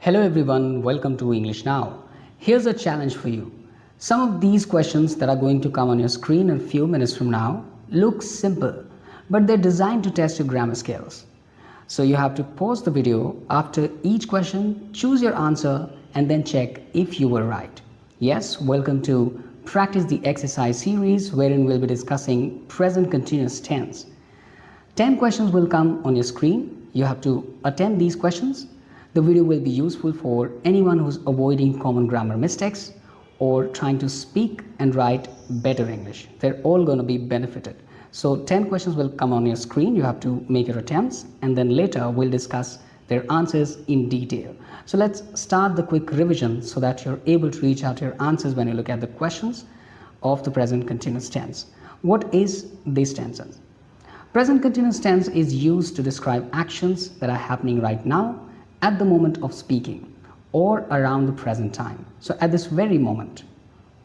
Hello everyone, welcome to English Now. Here's a challenge for you. Some of these questions that are going to come on your screen in a few minutes from now look simple, but they're designed to test your grammar skills. So you have to pause the video after each question, choose your answer, and then check if you were right. Yes, welcome to Practice the Exercise series, wherein we'll be discussing present continuous tense. 10 questions will come on your screen. You have to attempt these questions. The video will be useful for anyone who's avoiding common grammar mistakes or trying to speak and write better English. They're all going to be benefited. So 10 questions will come on your screen. You have to make your attempts, and then later we'll discuss their answers in detail. So let's start the quick revision so that you're able to reach out your answers when you look at the questions of the present continuous tense. What is this tense? Present continuous tense is used to describe actions that are happening right now, at the moment of speaking, or around the present time. So at this very moment,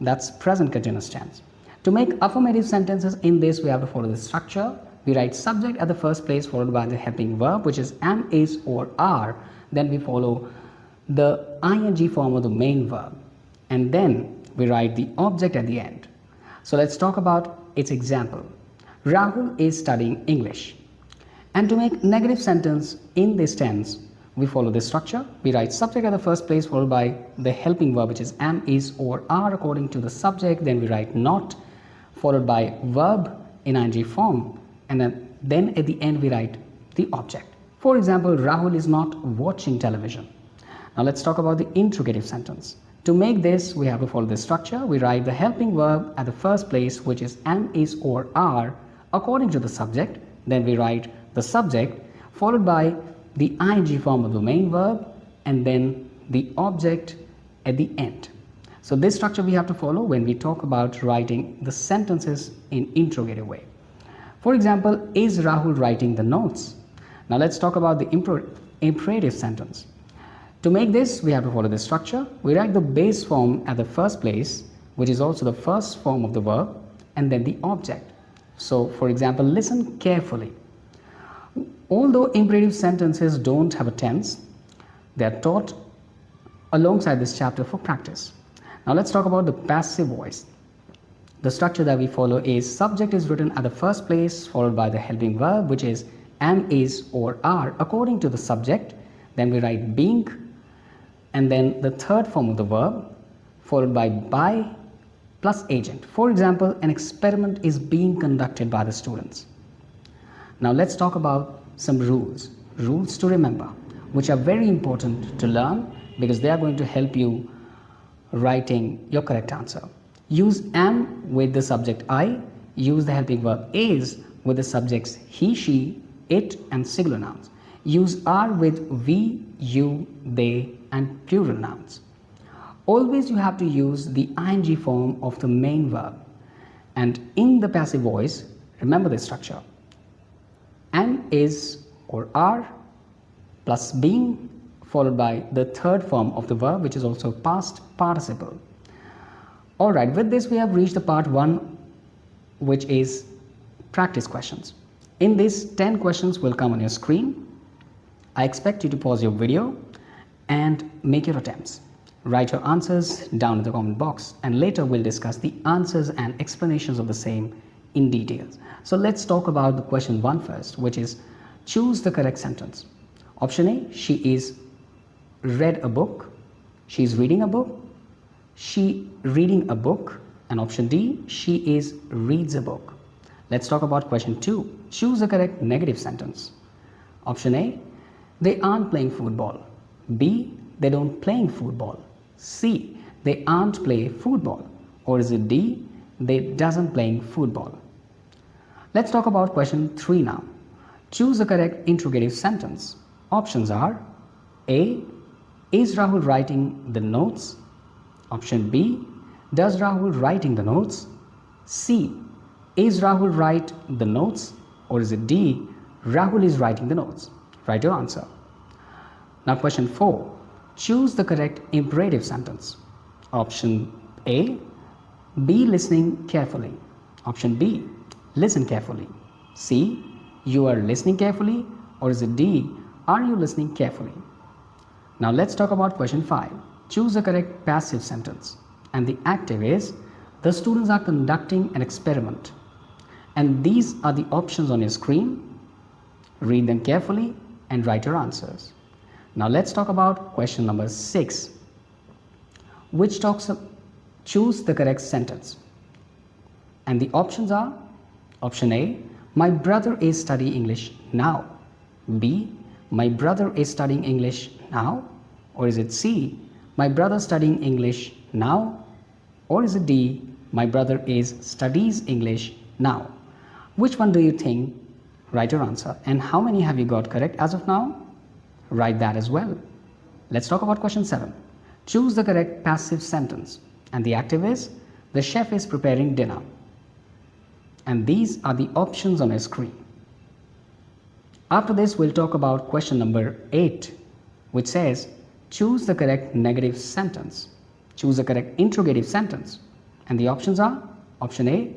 that's present continuous tense. To make affirmative sentences in this, we have to follow the structure. We write subject at the first place, followed by the helping verb, which is am, is, or are. Then we follow the ing form of the main verb, and then we write the object at the end. So let's talk about its example. Rahul is studying English. And to make negative sentence in this tense, we follow this structure. We write subject at the first place, followed by the helping verb, which is am, is, or are according to the subject. Then we write not, followed by verb in ing form, and then at the end we write the object. For example, Rahul is not watching television. Now let's talk about the interrogative sentence. To make this, we have to follow this structure. We write the helping verb at the first place, which is am, is, or are according to the subject. Then we write the subject, followed by the ing form of the main verb, and then the object at the end. So this structure we have to follow when we talk about writing the sentences in interrogative way. For example, is Rahul writing the notes? Now let's talk about the imperative sentence. To make this, we have to follow this structure. We write the base form at the first place, which is also the first form of the verb, and then the object. So for example, listen carefully. Although imperative sentences don't have a tense, they are taught alongside this chapter for practice. Now let's talk about the passive voice. The structure that we follow is subject is written at the first place, followed by the helping verb, which is am, is, or are according to the subject. Then we write being, and then the third form of the verb, followed by plus agent. For example, an experiment is being conducted by the students. Now let's talk about some rules to remember, which are very important to learn because they are going to help you writing your correct answer. Use am with the subject I, use the helping verb is with the subjects he, she, it, and singular nouns. Use are with we, you, they, and plural nouns. Always you have to use the ing form of the main verb, and in the passive voice, remember this structure. Am, is, or are plus being, followed by the third form of the verb, which is also past participle. Alright, with this we have reached the part 1, which is practice questions. In this, 10 questions will come on your screen. I expect you to pause your video and make your attempts. Write your answers down in the comment box, and later we'll discuss the answers and explanations of the same in details. So let's talk about the question 1 first, which is choose the correct sentence. Option A, she is read a book. She is reading a book. She reading a book. And option D, she is reads a book. Let's talk about question 2. Choose the correct negative sentence. Option A, they aren't playing football. B, they don't playing football. C, they aren't play football. Or is it D, they doesn't playing football? Let's talk about question 3 now. Choose the correct interrogative sentence. Options are A, is Rahul writing the notes? Option B, does Rahul writing the notes? C, is Rahul write the notes? Or is it D, Rahul is writing the notes? Write your answer. Now question 4. Choose the correct imperative sentence. Option A, be listening carefully. Option B, listen carefully. C, you are listening carefully. Or is it D, are you listening carefully? Now let's talk about question 5. Choose the correct passive sentence. And the active is, the students are conducting an experiment. And these are the options on your screen. Read them carefully and write your answers. Now let's talk about question number 6, which talks of choose the correct sentence. And the options are, option A, my brother is studying English now. B, my brother is studying English now. Or is it C, my brother studying English now? Or is it D, my brother studies English now? Which one do you think? Write your answer. And how many have you got correct as of now? Write that as well. Let's talk about question 7. Choose the correct passive sentence. And the active is, the chef is preparing dinner. And these are the options on your screen. After this, we'll talk about question number 8, which says, choose the correct negative sentence. Choose the correct interrogative sentence. And the options are, option A,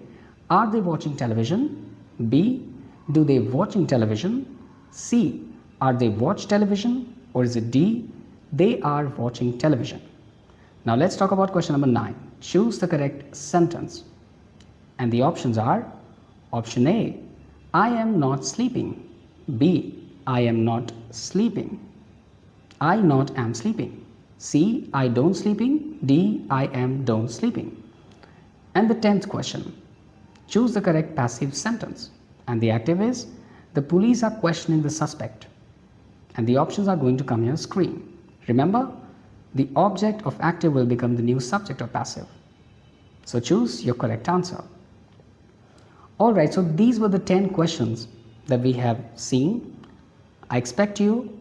are they watching television? B, do they watching television? C, are they watch television? Or is it D, they are watching television? Now let's talk about question number 9. Choose the correct sentence. And the options are, option A, I am not sleeping. B, I am not sleeping. I not am sleeping. C, I don't sleeping. D, I am don't sleeping. And the 10th question, choose the correct passive sentence. And the active is, the police are questioning the suspect. And the options are going to come on your screen. Remember, the object of active will become the new subject of passive. So choose your correct answer. Alright, so these were the 10 questions that we have seen. I expect you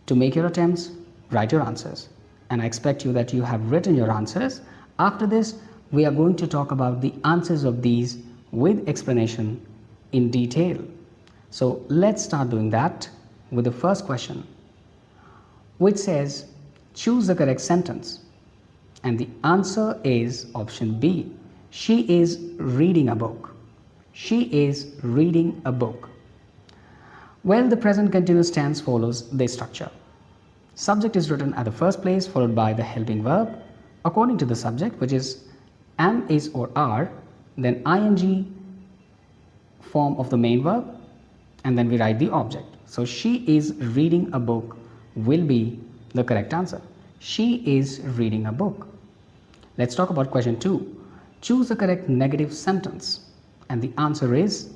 to make your attempts, write your answers. And I expect you that you have written your answers. After this, we are going to talk about the answers of these with explanation in detail. So let's start doing that with the first question, which says, choose the correct sentence. And the answer is option B. She is reading a book. She is reading a book. Well, the present continuous tense follows this structure. Subject is written at the first place, followed by the helping verb according to the subject, which is am, is, or are, then ing form of the main verb, and then we write the object. So she is reading a book will be the correct answer. She is reading a book. Let's talk about question 2. Choose the correct negative sentence. And the answer is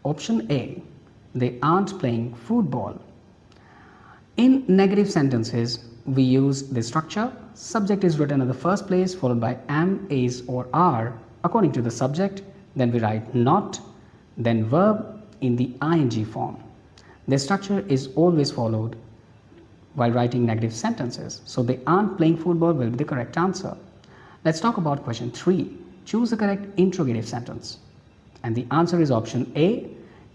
option A. They aren't playing football. In negative sentences, we use this structure. Subject is written at the first place, followed by am, is, or are according to the subject. Then we write not, then verb in the ing form. This structure is always followed while writing negative sentences. So they aren't playing football will be the correct answer. Let's talk about question 3. Choose the correct interrogative sentence. And the answer is option A.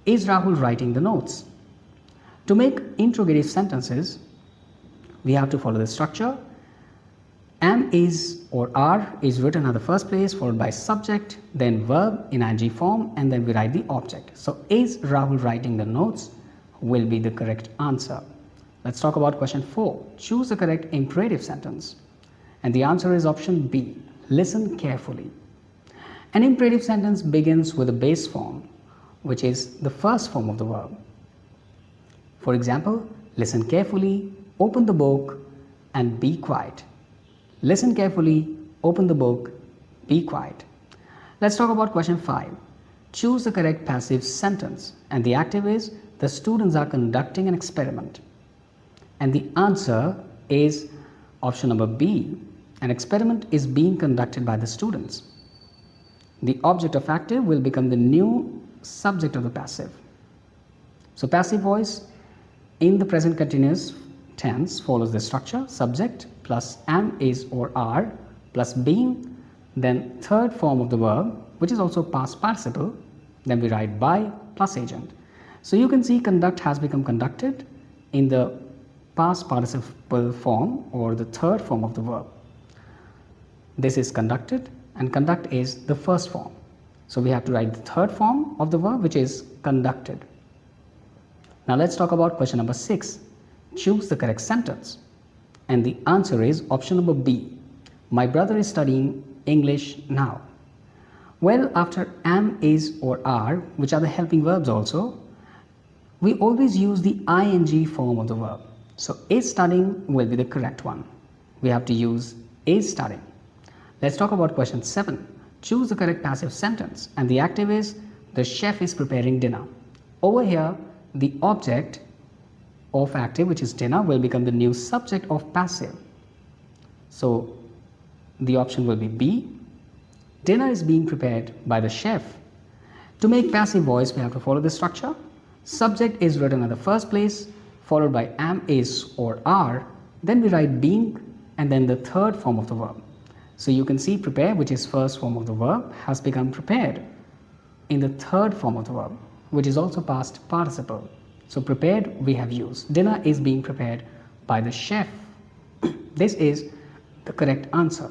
Is Rahul writing the notes? To make interrogative sentences, we have to follow the structure. Am, is, or are is written at the first place, followed by subject, then verb in ing form, and then we write the object. So is Rahul writing the notes will be the correct answer. Let's talk about question 4. Choose the correct imperative sentence. And the answer is option B. Listen carefully. An imperative sentence begins with a base form, which is the first form of the verb. For example, listen carefully, open the book, and be quiet. Listen carefully, open the book, be quiet. Let's talk about question 5. Choose the correct passive sentence. And the active is, the students are conducting an experiment. And the answer is option number B. An experiment is being conducted by the students. The object of active will become the new subject of the passive. So passive voice in the present continuous tense follows the structure: subject plus am, is, or are plus being, then third form of the verb, which is also past participle, then we write by plus agent. So you can see conduct has become conducted in the past participle form, or the third form of the verb. This is conducted, and conduct is the first form. So we have to write the third form of the verb, which is conducted. Now let's talk about question number 6. Choose the correct sentence. And the answer is option number B. My brother is studying English now. Well, after am, is or are, which are the helping verbs also, we always use the ing form of the verb. So is studying will be the correct one. We have to use is studying. Let's talk about question 7. Choose the correct passive sentence, and the active is the chef is preparing dinner. Over here, the object of active, which is dinner, will become the new subject of passive. So the option will be B. Dinner is being prepared by the chef. To make passive voice, we have to follow the structure. Subject is written at the first place, followed by am, is or are. Then we write being and then the third form of the verb. So you can see prepare, which is first form of the verb, has become prepared in the third form of the verb, which is also past participle. So prepared we have used. Dinner is being prepared by the chef. This is the correct answer.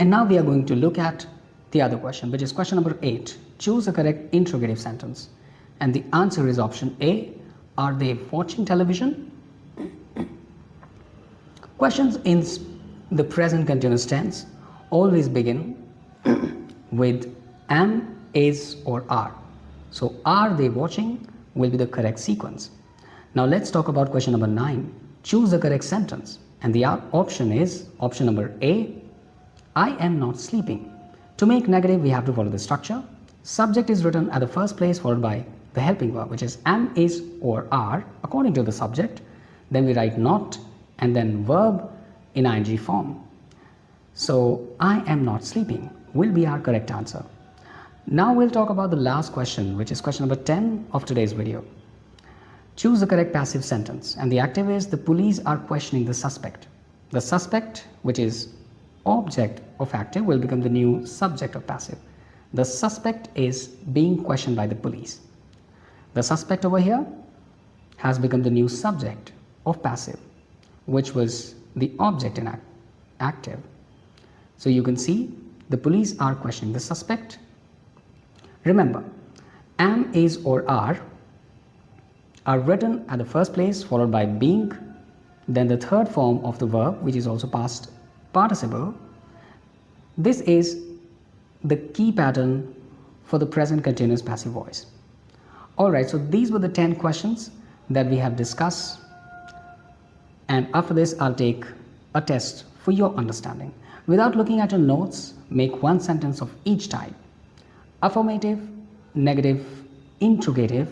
And now we are going to look at the other question, which is question number 8. Choose the correct interrogative sentence. And the answer is option A. Are they watching television? Questions in the present continuous tense always begin with am, is or are. So are they watching will be the correct sequence. Now let's talk about question number 9. Choose the correct sentence. And the option is option number A. I am not sleeping. To make negative, we have to follow the structure. Subject is written at the first place, followed by the helping verb, which is am, is or are according to the subject. Then we write not and then verb in ing form. So I am not sleeping will be our correct answer. Now we'll talk about the last question, which is question number 10 of today's video. Choose the correct passive sentence, and the active is the police are questioning the suspect. The suspect, which is object of active, will become the new subject of passive. The suspect is being questioned by the police. The suspect over here has become the new subject of passive, which was the object in active. So you can see the police are questioning the suspect. Remember, am, is or are written at the first place, followed by being, then the third form of the verb, which is also past participle. This is the key pattern for the present continuous passive voice. Alright, so these were the 10 questions that we have discussed, and after this I'll take a test for your understanding. Without looking at your notes, make one sentence of each type: affirmative, negative, interrogative,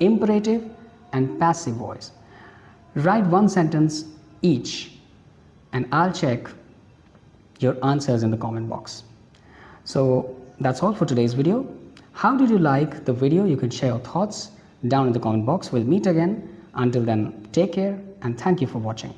imperative and passive voice. Write one sentence each and I'll check your answers in the comment box. So that's all for today's video. How did you like the video? You can share your thoughts down in the comment box. We'll meet again. Until then, take care and thank you for watching.